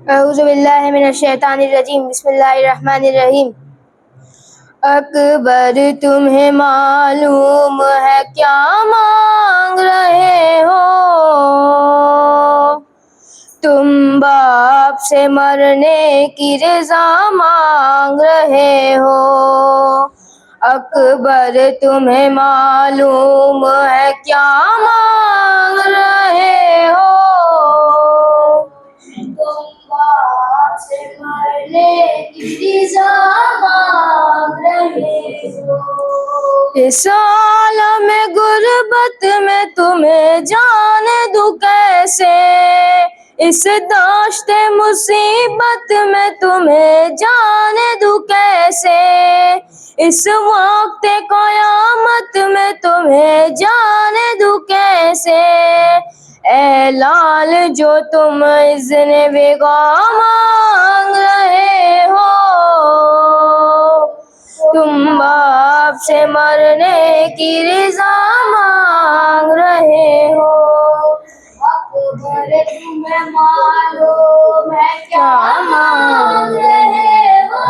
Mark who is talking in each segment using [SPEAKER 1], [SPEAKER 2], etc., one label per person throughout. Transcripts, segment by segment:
[SPEAKER 1] औज़ुबिल्लाहिमिनश्शैतानिर्रजीम बिस्मिल्लाहिर्रहमानिर्रहीम। अकबर तुम्हें मालूम है क्या मांग रहे हो? तुम बाप से मरने की रज़ा मांग रहे हो। अकबर तुम्हें मालूम है क्या मांग रहे हो? तुम बाप से मरने की रज़ा मांग रहे हो। इस आलम गुर्बत में तुम्हें जाने दूं कैसे? इस दाश्ते मुसीबत में तुम्हें जाने दूं कैसे? इस वक्त क़यामत में तुम्हें जाने दूं कैसे? ऐ लाल जो तुम इज़्न बेगा मांग रहे हो, तुम बाप से मरने की रज़ा मांग रहे हो। अकबर तुम्हें मालूम है क्या मांग रहे हो?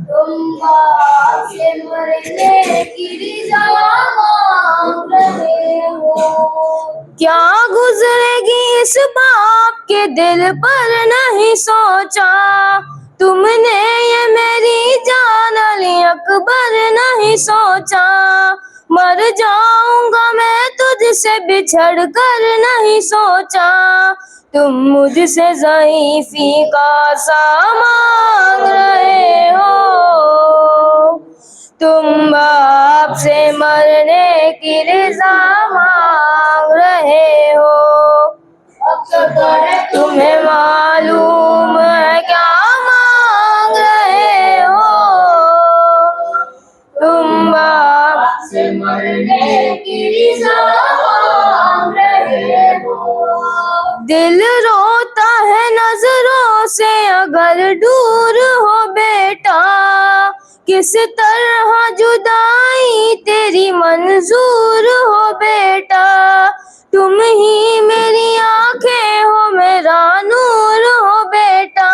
[SPEAKER 1] तुम बाप से मरने की रज़ा मांग रहे हो। क्या गुजरेगी इस बाप के दिल पर नहीं सोचा? तुमने ये मेरी जान अली अकबर नहीं सोचा? मर जाऊंगा मैं तुझसे बिछड़ कर नहीं सोचा? तुम मुझसे ज़ईफ़ी का सा मांग रहे हो, तुम बाप से मरने की रज़ा मांग रहे हो। अकबर तुम्हें मालूम है क्या मांग रहे हो? तुम बाप से मरने की रज़ा मांग रहे हो। दिल रोता है नजरों से अगर दूर हो बेटा, किस तरह जुदाई तेरी मंजूर हो बेटा। तुम ही मेरी आंखें हो, मेरा नूर हो बेटा।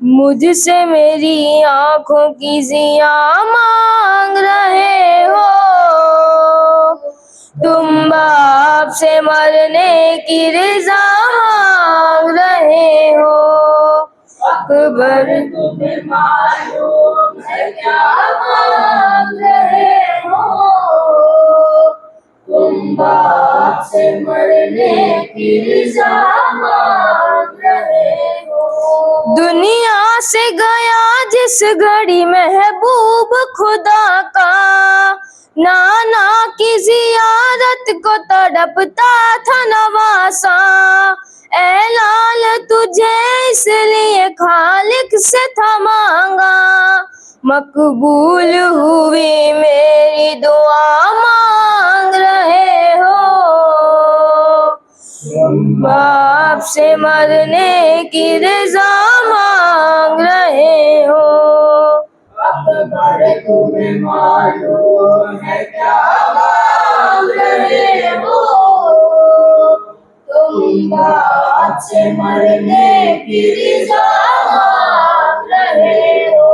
[SPEAKER 1] मुझसे मेरी आंखों की ज़िया मांग रहे हो, तुम बाप से मरने की रज़ा मांग रहे हो। अकबर तुम्हें मालूम है क्या मांग रहे हो? तुम बाप से मरने की रज़ा मांग रहे हो। दुनिया से गया जिस घड़ी महबूब खुदा का, नाना की ज़ियारत को तड़पता था नवासा। ऐ लाल तुझे इसलिए खालिक से था मांगा, मकबूल हुई मेरी दुआ मांग रहे हो। तुम बाप से मरने की रज़ा मांग रहे हो। अकबर तुम्हें मालूम है क्या मांग रहे हो? तुम बाप से मरने की रज़ा मांग रहे हो।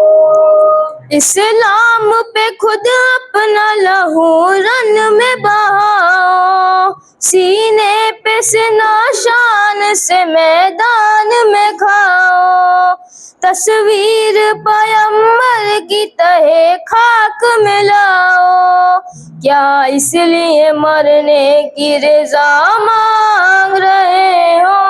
[SPEAKER 1] इस्लाम पे खुद अपना लहू रन में बहाओ, सीने पे सिना शान से मैदान में खाओ। तस्वीर पैगंबर की तहे खाक मिलाओ, क्या इसलिए मरने की रज़ा मांग रहे हो?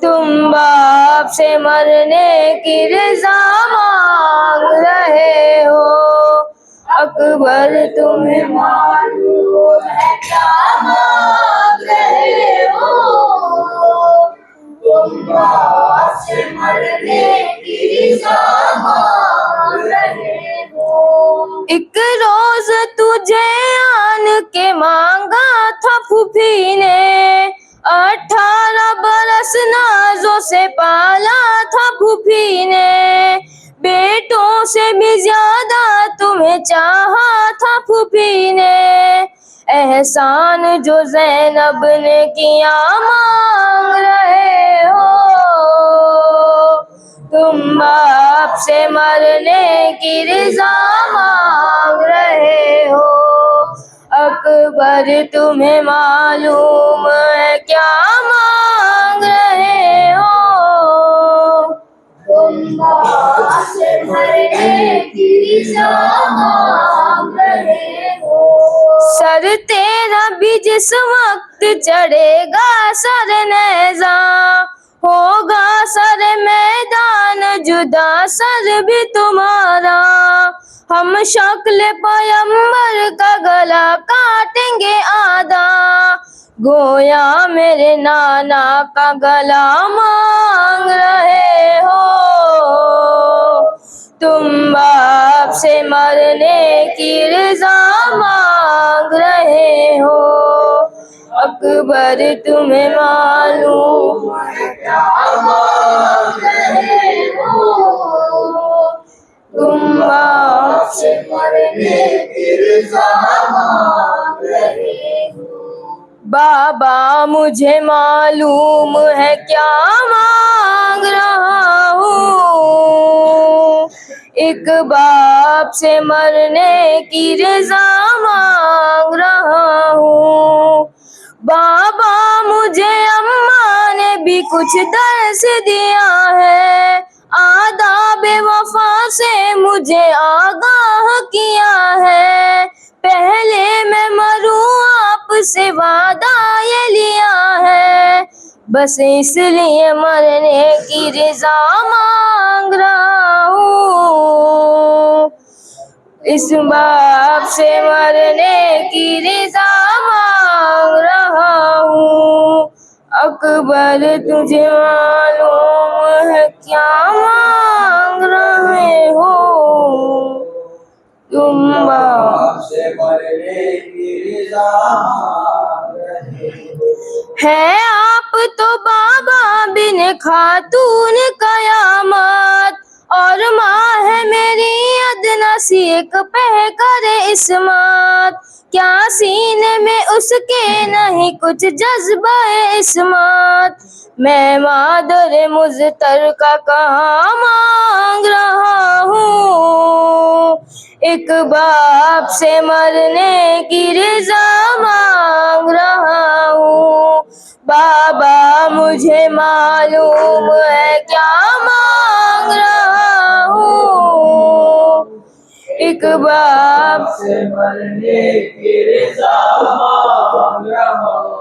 [SPEAKER 1] तुम बाप से मरने की रज़ा मांग रहे हो। अकबर तुम्हें मालूम है क्या मांग रहे हो? तुम बाप से मरने की रज़ा मांग रहे हो। एक रोज तुझे आन के मांगा था फूफी ने, 18 बरस नाजों से पाला था फूफी ने। बेटों से भी ज्यादा तुम्हें चाहा था फूफी ने। एहसान जो ज़ैनब ने किया मांग तुम बाप से मरने की रज़ा मांग रहे हो। अकबर तुम्हें मालूम है क्या मांग रहे हो। तुम बाप से मरने की रज़ा मांग रहे हो। सर तेरा भी जिस वक्त चढ़ेगा सर नेज़ा, होगा सर मैदान जुदा सर भी तुम्हारा। हम शक्ल पैगंबर का गला काटेंगे आधा, गोया मेरे नाना का गला मांग रहे हो। तुम बाप से मरने की रज़ा मांग रहे हो। अकबर तुम्हें मालूम है क्या मांग रहे हो। तुम बाप से मरने की रज़ा मांग रहे हो। बाबा मुझे मालूम है क्या मांग रहा हूँ। एक बाप से मरने की रज़ा मांग रहा हूँ। बाबा मुझे अम्मा ने भी कुछ दर्स दिया है, आदाब वफा से मुझे आगाह किया है। पहले मैं मरूं आपसे वादा ये लिया है, बस इसलिए मरने की रज़ा मांग रहा हूँ। इस बाप से मरने की रज़ा मांग रहा हूँ। अकबर तुझे मालूम है क्या मांग रहे हो। तुम बाप से मरने की रज़ा मांग रहे हो। है आप तो बाबा बिन खातून कयामत, और माँ है मेरी अदना सी एक पह करे इस्मत। क्या सीने में उसके नहीं कुछ जज्बा इस्मत। मैं मादर मुज़तर का कहाँ मांग रहा हूँ। एक बाप से मरने की रज़ा मांग रहा हूँ। बाबा मुझे मालूम है क्या मांग रहा हूँ। एक बाप से मरने की रज़ा मांग रहा हूँ।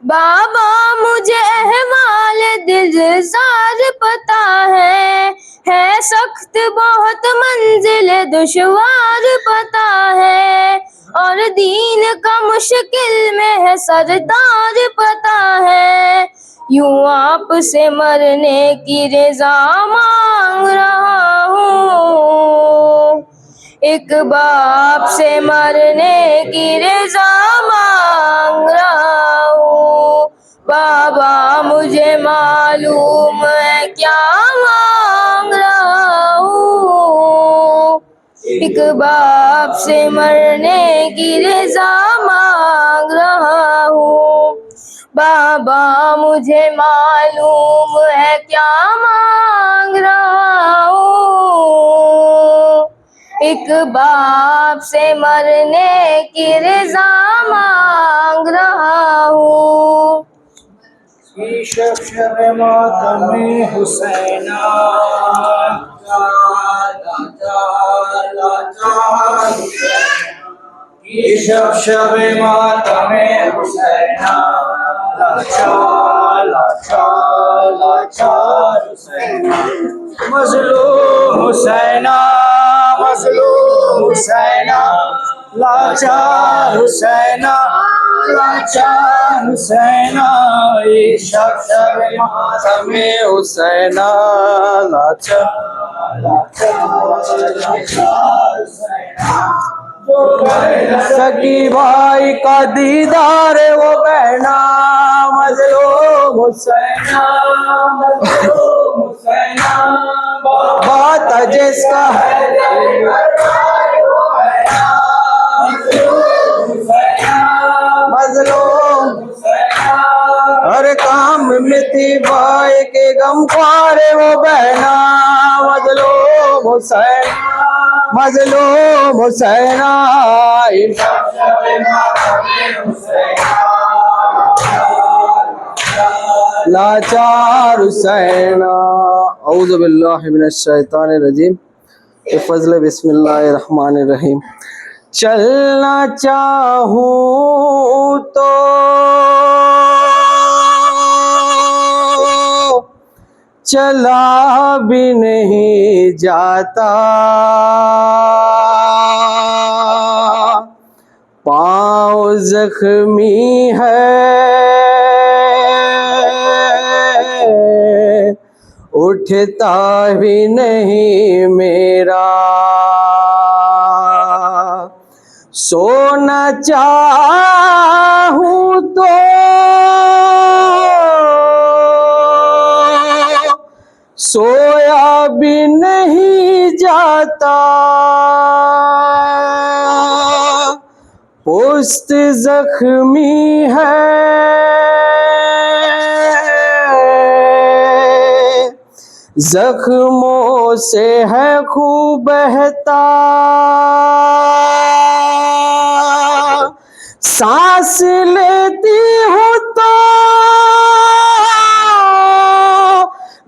[SPEAKER 1] बाबा मुझे अहवाल दिलजार पता है सख्त बहुत मंजिल दुश्वार पता है, और दीन का मुश्किल में है सरदार पता है। यूं आप से मरने की रज़ा मांग रहा हूँ। एक बाप से मरने की रज़ा मांग रहा हूँ। बाबा मुझे मालूम है क्या मांग रहा हूँ। एक बाप से मरने की रज़ा मांग रहा हूँ। बाबा मुझे मालूम है क्या मांग रहा हूँ। एक बाप से मरने की रज़ा मांग रहा हूँ।
[SPEAKER 2] शब मातम हुसैना शब मातम हुसैना लाचार हुसैना मज़लूम हुसैना मज़लूम हुसैना लाचार हुसैना लाचार हुसैना। शब मातम हुसैना लाचार हुसैना। जो कर सकी भाई का दीदार वो बहना मज़लूम हुसैना मज़लूम हुसैना। बात जिसका है मज़लूम हुसैना। हर काम में थी भाई के गम ख्वारे वो बहना मजलूम हुसैना मजलूम हुसैना लाचार हुसैना। औज़ु बिल्लाहि मिनश शैतानिर रजीम। फज़ल बिस्मिल्लाहिर रहमानिर रहीम। चलना चाहूं तो चला भी नहीं जाता, पाँव जख्मी है उठता भी नहीं मेरा, सोना चाहूं तो सोया भी नहीं जाता, पुस्त जख्मी है जख्मों से है खूब बहता, सांस लेती हूँ तो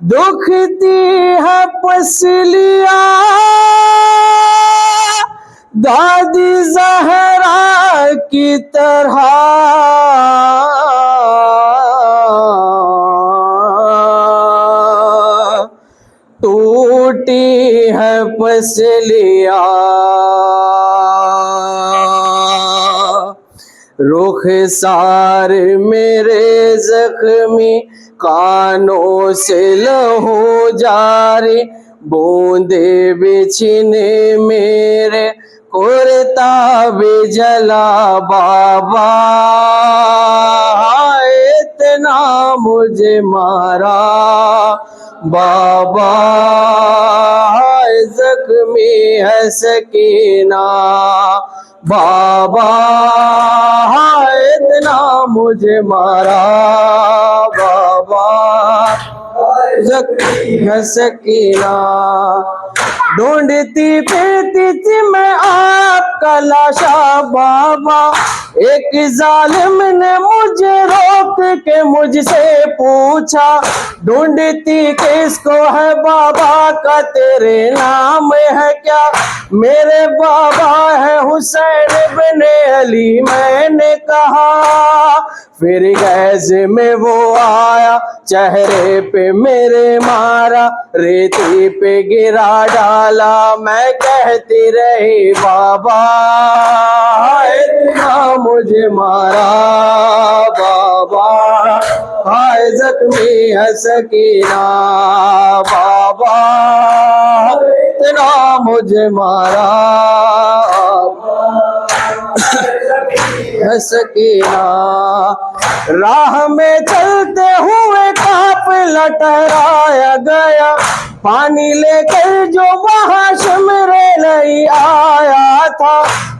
[SPEAKER 2] दुखती है पसलियाँ, दादी ज़हरा की तरह टूटी है पसलियाँ, रुखसार मेरे जख्मी कानों से लहू जारी, बूंदे बिछने मेरे कुर्ता भी जला बाबा, इतना मुझे मारा बाबा, जख्मी है सकीना बाबा, इतना मुझे मारा बाबा, जख्मी है सकीना। ढूंढती फिरती थी मैं आपका लाशा बाबा, एक जालिम ने मुझे रोक के मुझसे पूछा, ढूंढती किसको है बाबा का तेरे नाम है क्या, मेरे बाबा है हुसैन इब्ने अली मैंने कहा, फिर गैस में वो आया चेहरे पे मेरे मारा, रेती पे गिरा डाला मैं कहती रही बाबा, इतना मुझे मारा बाबा, हाय जख्मी है सकीना बाबा, इतना मुझे मारा है सकीना। राह में चलते हुए काफिला ठहराया गया, पानी लेकर जो वहाँ शिमरे नहीं आया था,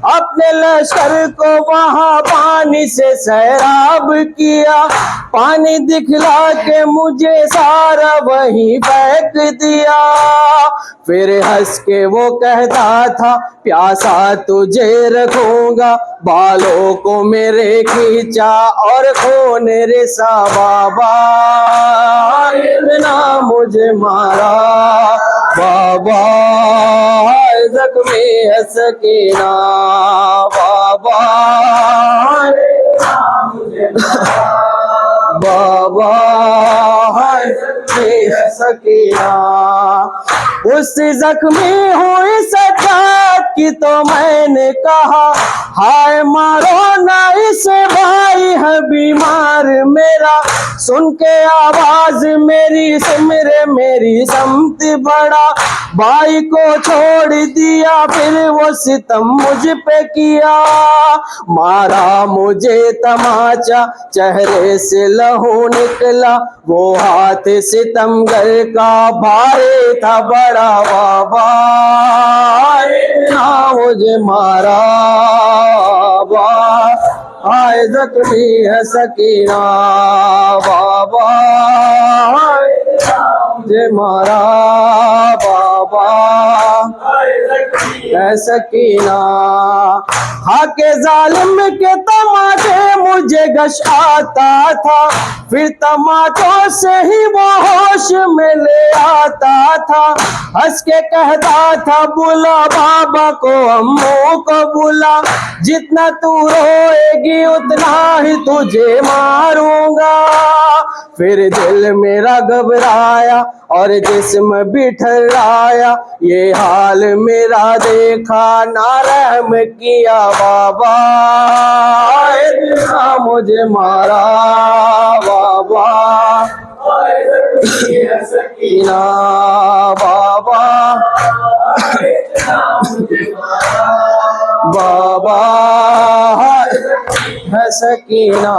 [SPEAKER 2] अपने लश्कर को वहाँ पानी से सैराब किया, पानी दिखला के मुझे सारा वहीं फेंक दिया, फिर हंस के वो कहता था प्यासा तुझे रखूंगा, बालों को मेरे खींचा और खून रिसा बाबा, इतना मुझे मारा बाबा, जख्मी है सकीना बाबा, बाबा जख्मी है सकीना। उस जख्मी हुई सजाद की तो मैंने कहा, हाय मारो ना इसे भाई है बीमार मेरा, सुन के आवाज मेरी सिमरे मेरी समत बड़ा, भाई को छोड़ दिया फिर वो सितम मुझ पे किया, मारा मुझे तमाचा चेहरे से लहू निकला, वो हाथ सितमगर का भाई था बड़ा बाबा, इतना मुझे मारा बाबा, हाय जख्मी है सकीना बाबा, मुझे मारा बाबा है सकीना। हाके जालिम के तमाचे मुझे गश आता था, फिर तमाचों से ही वो होश में ले आता था। हंस के कहता था बुला बाबा को, अम्मू को बुला, जितना तू रोएगी उतना ही तुझे मारूंगा। फिर दिल मेरा घबराया और जिस्म भी ठहराया, ये हाल मेरा देखा ना रहम किया बाबा, इतना मुझे मारा बाबा, सकीना बाबा, बाबा है सकीना।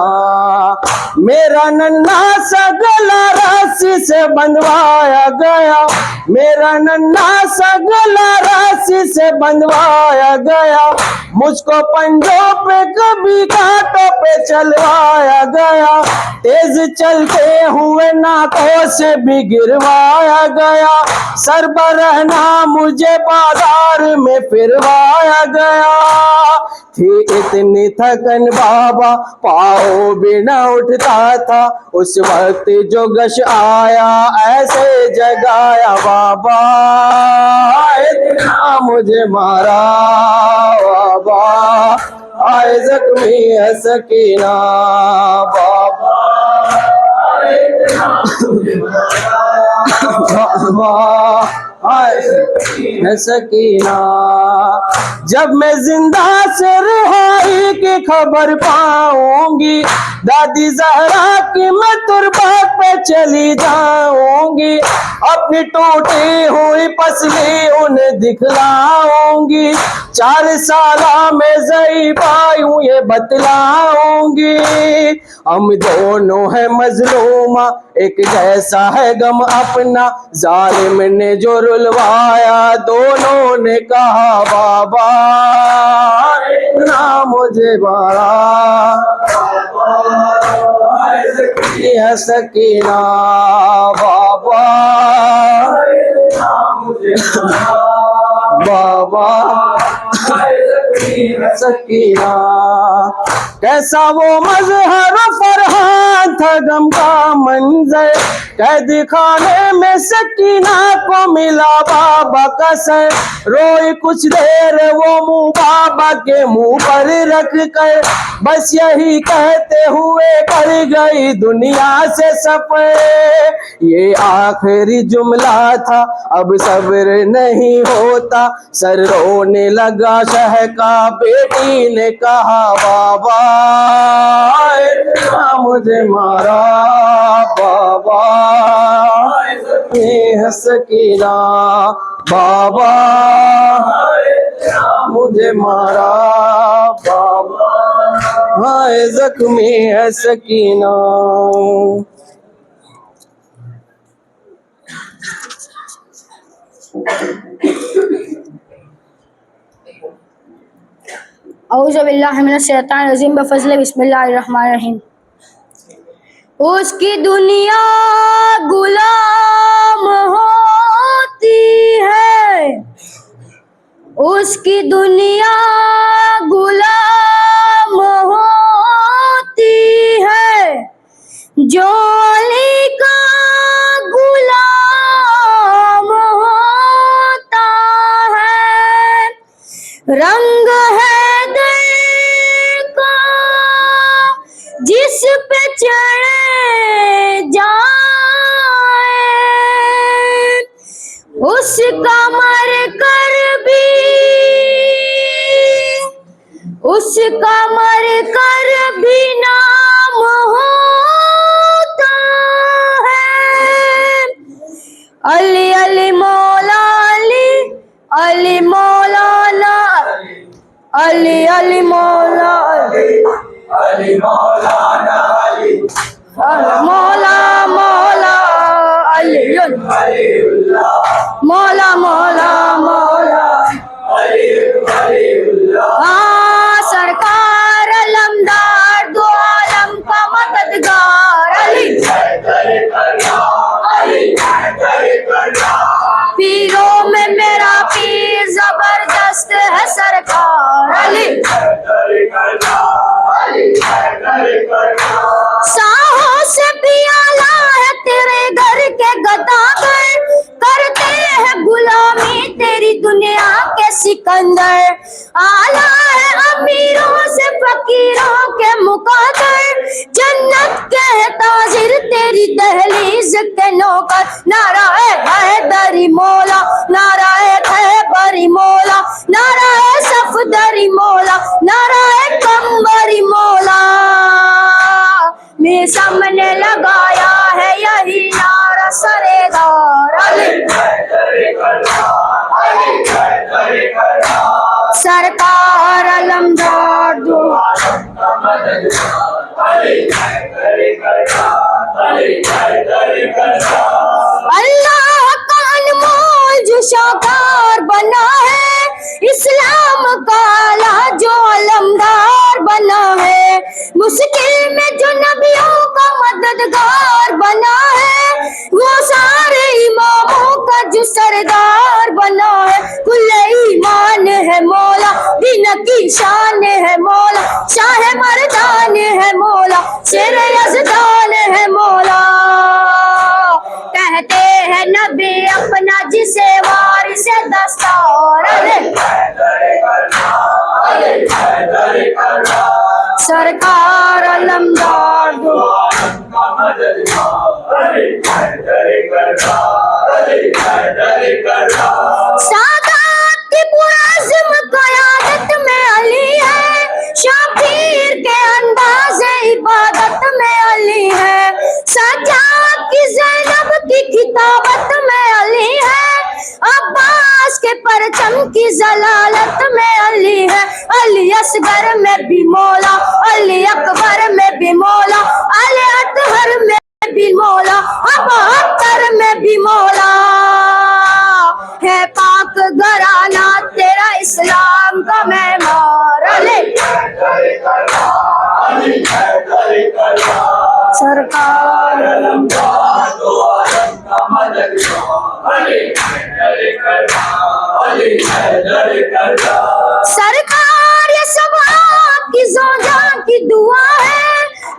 [SPEAKER 2] मेरा नन्हा सा गला रस्सी से बंधवाया गया, मेरा नन्हा सा गला रस्सी से बंधवाया गया, मुझको पंजों पे कभी कांटों पे चलवाया गया, तेज चलते हुए नाकों से भी गिरवाया गया, सरबराहना मुझे बाजार में फिरवाया गया। थी इतनी थकन बाबा पाँव भी न उठता था, उस वक्त जो गश आया ऐसे जगाया बाबा, इतना मुझे मारा बाबा, आए जख्मी है सकीना बाबा, है सकीना। जब मैं जिंदा से रिहाई की खबर पाऊंगी, दादी जहरा की मैं तुरबात पे चली जाऊंगी, अपनी टूटी हुई पसली उन्हें दिखलाऊंगी, 4 साला में ज़ईफ़ा ये बतलाऊंगी। हम दोनों है मजलूमा, एक जैसा है गम अपना, जालिम ने जो रुलवाया दोनों ने कहा बाबा, इतना मुझे मारा है सकीना बाबा, बाबा सकीना। कैसा वो मजहर फरहान था गम का मंजर, कैद खाने में सकीना को मिला बाबा का सर, रोई कुछ देर वो मुंह बाबा के मुंह पर रख कर, बस यही कहते हुए कर गई दुनिया से सफर। ये आखिरी जुमला था, अब सब्र नहीं होता, सर रोने लगा शह का, बेटी ने कहा बाबा, इतना मुझे मारा बाबा, ये सकीना बाबा, मुझे मारा बाबा, हाय जख्मी है सकीना।
[SPEAKER 1] औज़ु बिल्लाहि मिनश शैतानिर रजीम, बफज़्ल बिस्मिल्लाहिर रहमानिर रहीम। उसकी दुनिया गुलाम होती है, उसकी दुनिया गुलाम होती है, जो अली का गुलाम होता है, रंग है जिस पे चढ़े जाए, उसका मर कर भी, उसका मर कर भी नाम होता है। अली अली मौला अली, अली मौलाना अली, अली मौला अली, अली मौलाना अली, मौला मौला अली, मौला मौला मौला अली, हाँ सरकार अलमदार मुकादर, जन्नत के है ताजिर तेरी दहलीज के नौकर। नाराए हैदरी मौला, नाराए खैबरी मौला, नाराए सफदरी मौला, नाराए कंबरी मौला। मेरे सामने लगाया है यही नारा सरेदार अली सरकार अलमदार दो। अल्लाह का अनमोल जो शाकार बना है, इस्लाम का आला जो अलमदार बना है, मुश्किल में जो नबियों का मददगार बना है, वो सारे इमामों का जो सरदार बना है। कुल्ले ईमान है मौला, दिन की शान है मौला, शाह मर्दान है मौला, शेर यज़दान है मौला। कहते हैं नबी अपना जिसे वारिस दस्तार सरकार अलमदार दो। सादात की पुराज़्म क़यादत में अली है, शबीर के अंदाज़े इबादत में अली है, सज्जाद की ज़ैनब की किताबत में अली है, अब्बास के परचम की जलालत में अली है। अली असगर में भी मौला, अली अकबर में भी मौला, अली अतहर में भी मौला, अबू बकर में भी मौला। है पाक घराना तेरा इस्लाम का मेहमान अली सरकार सरकार ये सब आपकी ज़ौजा की दुआ है,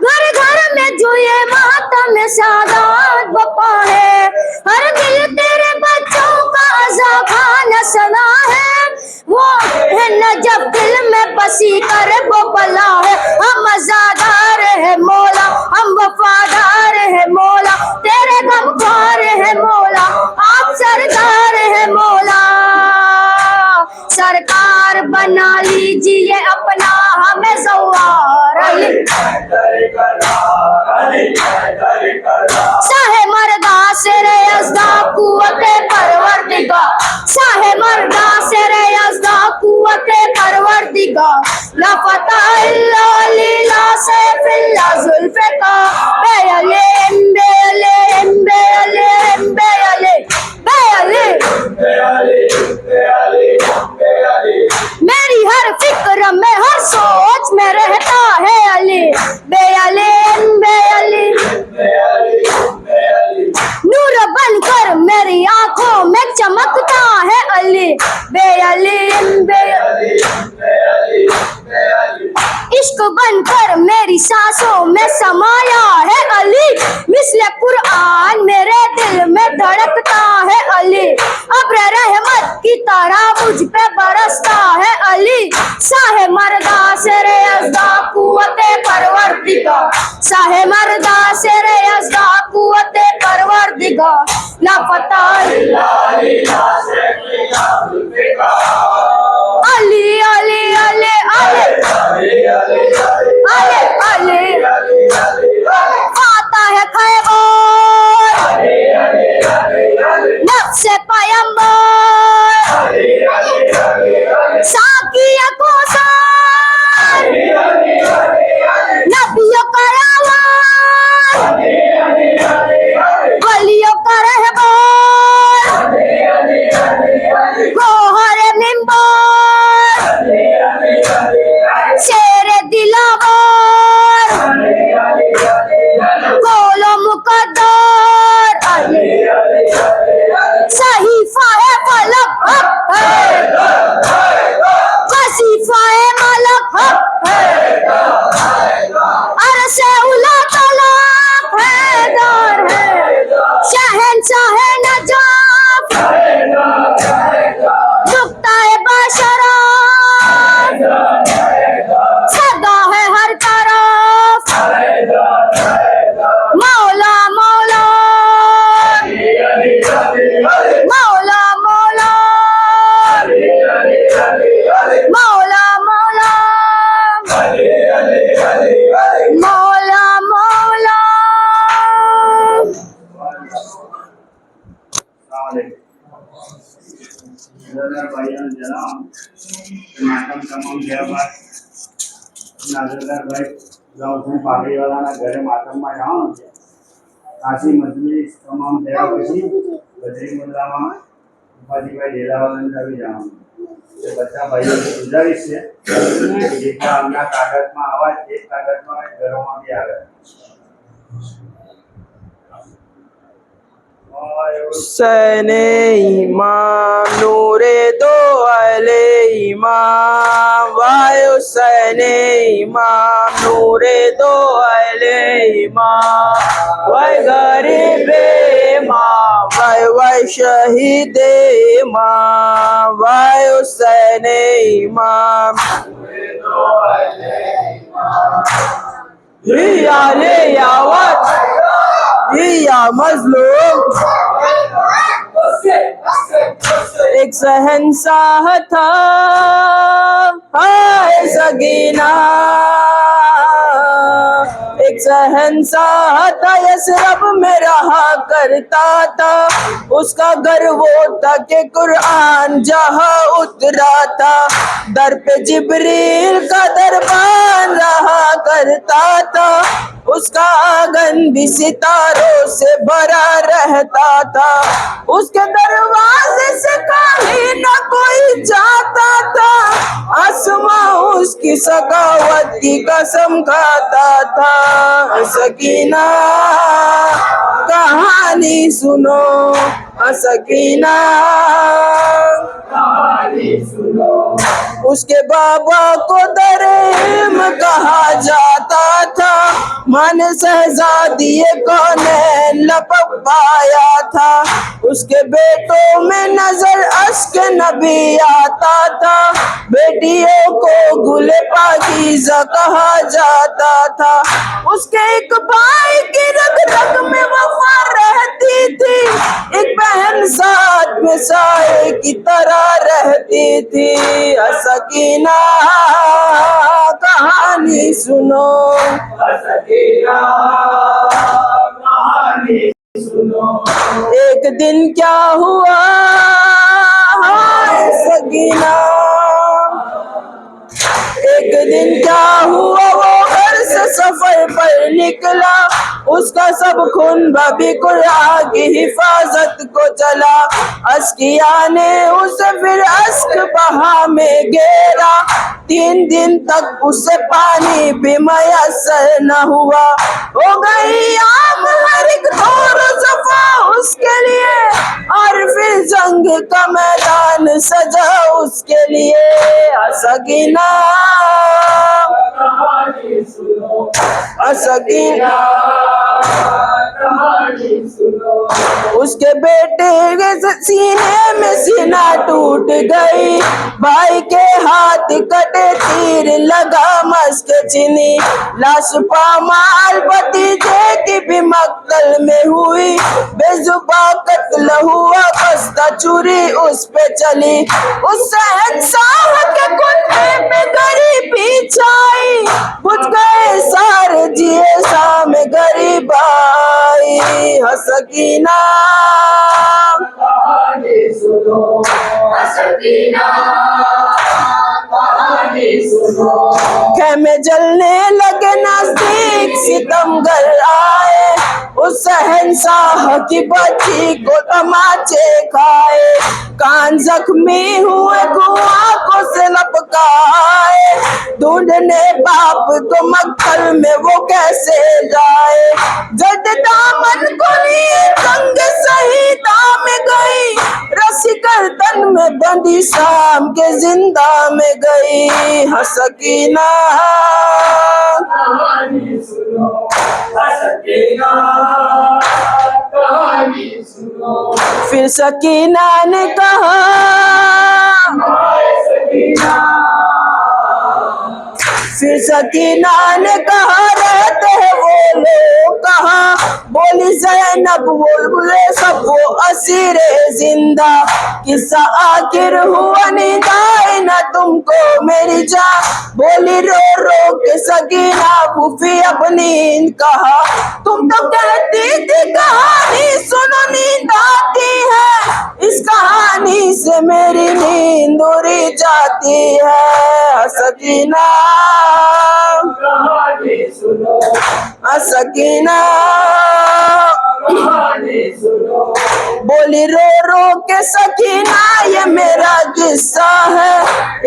[SPEAKER 1] घर घर में जो ये मातम सादात बपा है, हर दिल तेरे बच्चों का अज़ा खाना सना है, वो है नजब दिल में बसी कर वो बला है। हम अज़ादार है मौला, हम वफादार है मौला, तेरे गमख्वार है मौला, आप सरदार है मौला। सरकार बना लीजिए अपना हमें ज़व्वार अली शाहे मर्दा शेरे यज़दा कुव्वते परवरदिगार, शाहे मर्दा शेरे यज़दा कुव्वते परवरदिगार। ला फतह इल्ला लीला सैफिल्ला ज़ुल्फ़िकार, बेअले बेअले बेअले बेअले बेअले। मेरी हर फिक्र में हर सोच में रहता है अली, बेअले बेअले। नूर बनकर मेरी आंखों में चमकता है अली, बेअली बेअली। इश्क बनकर मेरी सांसों में समाया है अली, मिस्ले कुरान मेरे दिल में धड़कता है अली, अब्र रहमत की तरह मुझ पे बरसता है अली। शाहे मर्दा शेरे यज़दा कुव्वते परवरदिगार, शाहे मर्दा शेरे यज़दा कुव्वते परवरदिगार। ला फतह इल्ला लीला सैफिल्ला ज़ुल्फ़िकार, अली अली अली अली अली अली आता है खैबर नफ्से पैगंबर, साकिया कौसर नबियों का रवान, वलियों का रहबर, गोहर मिंबर, शेरे दिलावर, गोलो मुकद्दर, सहीफा है फलक हक है, वसीफा है मलक हक है, अरसे उला तलाक है दार है, शहंशाह है नजाफ, नुक्ता है बशरा, सदा है हर तरफ,
[SPEAKER 3] માતમ તમામ ગયા બાદ નાગરદારભાઈ જાઉં છું પાઘડીવાળાના ઘરે માતમમાં જવાનું છે. કાશી મજલિસ તમામ થયા પછી બદ્રી મુદ્રામાં ઉપાધિભાઈ ડેલાવાળાને આવી જવાનું. એ બધા ભાઈઓને ગુજારિશ છે જેટલા અમના કાગળમાં આવા એક કાગળમાં ઘરોમાં બી આવે.
[SPEAKER 2] हुसैन इमाम नूरे दो अहले इमाम वाय हुसैन इमाम नूरे दो अहले इमाम वाय गरीब इमाम वाय शहीद इमाम वाय हुसैन इमाम आले यावत या मजलूम एक शहंशाह था हाय सगीना एक शहंशाह था यसरब में रहा करता था. उसका घर वो था कि कुरान जहाँ उतरा था. दर पे जिब्रील का दरबार रहा करता था. उसका आंगन भी सितारों से भरा रहता था. उसके दरवाजे से खाली न कोई जाता था. आसमां उसकी सखावत की कसम खाता था. सकीना कहानी सुनो सकीना कहानी सुनो. उसके बाबा को दरेम कहा जाता था. मन शहजादी कौन लपक पाया था. उसके बेटों में नजर अश्क नबी आता था. बेटियों को गुले पाकीज़ा कहा जाता था. उसके एक भाई की रग रग में वफा रहती थी. एक बहन साथ में साए की तरह रहती थी. सकीना कहानी सुनो सकीना कहानी सुनो. एक दिन क्या हुआ हाय सकीना. एक दिन क्या हुआ वो घर से सफर पर निकला. उसका सब खून भी कुरान की हिफाजत को चला. अस्किया ने उसे फिर अश्क बहा में घेरा. 3 दिन तक उसे पानी भी मयसर न हुआ. हो गई आम हर एक दौर सफा उसके लिए. और फिर जंग का मैदान सजा उसके लिए. सकीना कहानी सुनो सकीना कहानी सुनो. उसके बेटे के सीने में सीना टूट गई. भाई के हाथ कटे तीर लगा मस्क चिनी. लाश पामाल भतीजे की भी मक्तल में हुई. बेजुबा कत्ल हुआ कस्ता चुरी उस पे चली. उस शहंशाह के कुत्ते पे गरीबी छाई. बुझ गए सारे जिए शाम गरीबाई. सकीना कहानी सुनो सकीना कहानी सुनो. खेमे जलने लगे नजदीक सितमगर आए. उस शहंशाह की बच्ची को तमाचे खाए. कान जख्मी हुए आंखों से लपकाए. ढूंढने बाप को मक्खल में वो कैसे जाए. जद दामन को लिए तंग शहीदा में गई. रस्सी गर्दन में बंधी शाम के जिंदा में गई. सकीना कहानी सुनो सकीना कहानी सुनो. फिर सकीना ने कहा सकीना. फिर फिर सकीना ने कहा रहते हैं वो लोग कहाँ, बोली ज़ैनब बुलबुले सब वो असीरे जिंदा, किस्सा आखिर हुआ निदाए ना तुमको मेरी जान, बोली रो रो के सकीना फूफी अपनी कहा, तुम तो कहती थी कहानी सुनो नींद आती है, इस कहानी से मेरी नींद उड़ी जाती है। सकीना
[SPEAKER 3] कहानी सुनो,
[SPEAKER 2] सकीना
[SPEAKER 3] कहानी सुनो,
[SPEAKER 2] बोली रो रो के सकीना ये मेरा किस्सा है,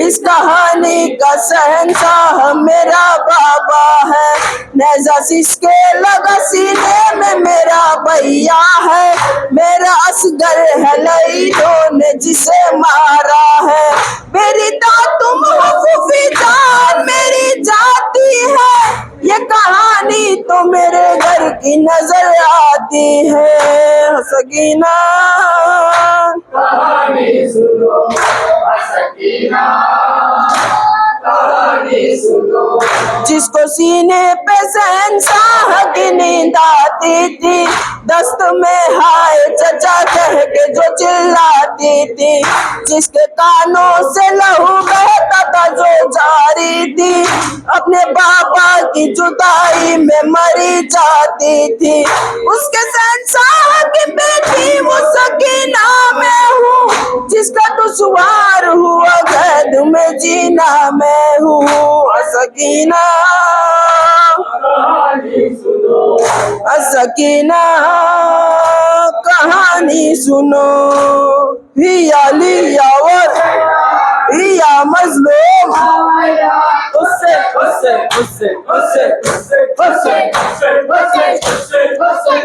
[SPEAKER 2] इस कहानी का शहंशाह मेरा बाबा है, नेज़ा सिसके लगा सीने में मेरा भैया है, मेरा असगर है लईदों ने जिसे मारा है, मेरी तुम हो फूफी जान मेरी जाती है, ये कहानी तो मेरे घर की नजर आती है। सकीना
[SPEAKER 3] कहानी सुनो, सकीना कहानी सुनो,
[SPEAKER 2] जिसको सीने पे शहंशाह की नींद आती थी, दस्त में हाय चचा कह के जो चिल्लाती थी, जिसके कानों से लहू बहता था जो जारी थी, अपने पापा की जुदाई में मरी जाती थी, उसके शहंशाह की बेटी वो सकीना मैं हूँ, जिसका दुश्वार हुआ कैद में जीना मैं हूँ। सकीना
[SPEAKER 3] कहानी सुनो,
[SPEAKER 2] सकीना कहानी सुनो, हिया लियावर हिया मजलूम, उससे उससे उससे उससे उससे उससे उससे उससे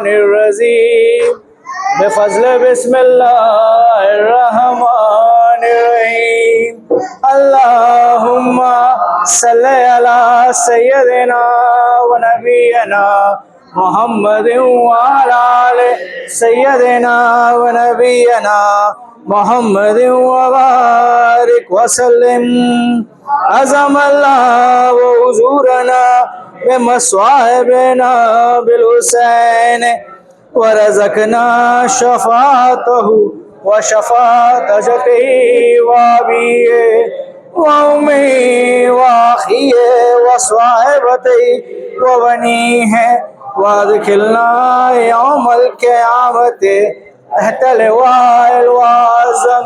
[SPEAKER 2] शैतानिर्रजीम बिफज़्ल बिस्मिल्लाहिर्रहमानिर्रहीम अल्लाहुम्मा सल्ली अला सय्यदिना व नबियना मुहम्मदिन व अला आलि सय्यदिना व नबियना मुहम्मदिन व बारिक व सल्लिम अज़मल्लाहु हुज़ूरना बिमस्वाहिबिना बिल हुसैन व रज़क़ना शफ़ाअतहु व शफ़ाअत जतिही व अबीही व उम्मिही व अख़ीही व स्वाहिबतिही व बनीही व अदखिलना यौमल क़ियामति तहतल लिवाइल आज़म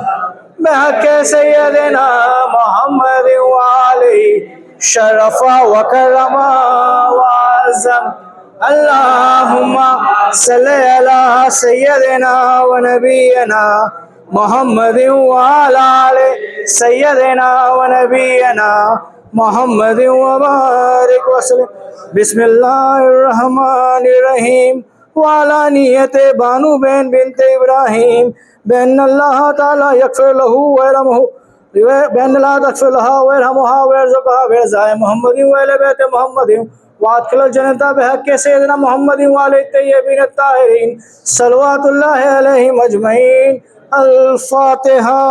[SPEAKER 2] बिहक़्क़ि सय्यदिना मुहम्मद व आलिही शरफ़ा व करमा व आज़म अल्लाहुम्मा सल्ली अला सय्यदिना व नबियना मुहम्मद व अला आलि सय्यदिना व नबियना मुहम्मद व बारिक व सल्लिम बिस्मिल्लाहिर्रहमानिर्रहीम व अला नियत बानू बिन बिन्त इब्राहीम बिन अल्लाह ताला यग़फ़िर लहू व यरहमहू बिन ला तग़फ़िर लहा व यरहमुहा व यरज़ुक़हा बिरज़ाए मुहम्मद व अहले बैत मुहम्मद व अदखिलल जन्नता बिहक़्क़ि सय्यदिना मुहम्मद व आलिहि तय्यबीन अत्ताहिरीन सल्लल्लाहु अलैहि अजमईन। अल फातिहा।